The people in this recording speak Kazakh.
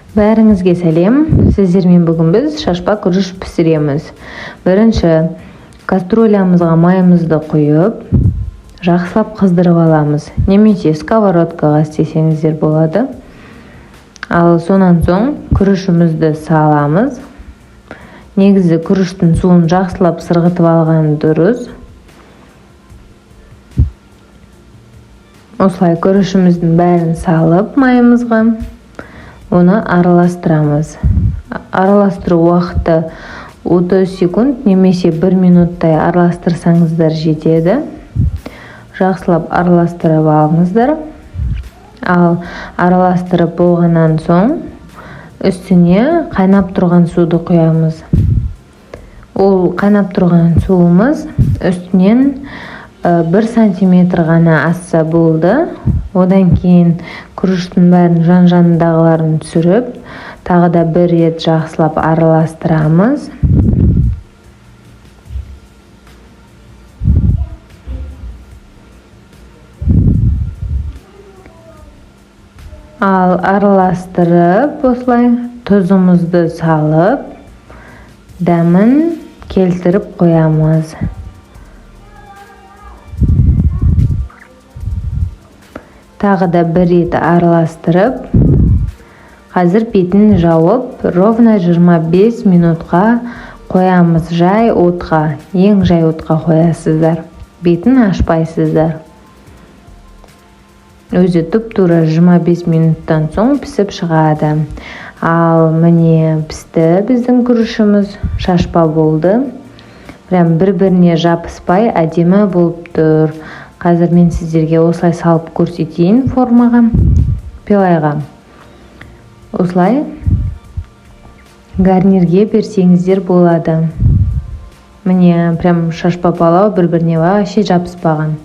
Бәріңізге сәлем. Сіздермен бүгін біз шашпа күріш пісіреміз. Бірінші каструлямызға майымызды құйып, жақсылап қыздырып аламыз. Немесе сковородкаға істесеңіздер болады. Ал сонан соң күрішімізді саламыз. Негізі күріштің суын жақсылап сырғытып алған дұрыс. Осылай күрішіміздің бәрін салып майымызға оны араластырамыз. Араластыру уақыты 30 секунд немесе 1 минуттай араластырсаңыздар жетеді. Жақсылап араластырып алыңыздар. Ал араластырып болғаннан соң үстіне қайнап тұрған суды құямыз. Ол қайнап тұрған суымыз үстінен 1 сантиметр ғана асса болды. Одан кейін күріштің бәрін жан-жанындағыларын түсіріп, тағы да бір рет жақсылап араластырамыз. Ал араластырып, осылай тұзымызды салып, дәмін келтіріп қоямыз. Тағы да бір рет араластырып, қазір бетін жауып, ровно 25 минутқа қоямыз. Жай отқа, ең жай отқа қоясыздар. Бетін ашпайсыздар. Өзі тұп-тура 25 минуттан соң пісіп шығады. Ал міне пісті біздің күрішіміз, шашпа болды. Прям бір-біріне жабыспай әдемі болып тұр. Қазір мен сіздерге осылай салып көрсетейін формаға, пилайға. Осылай гарнирге берсеңіздер болады. Міне прям шашпа палау бір-біріне вообще жабыспаған.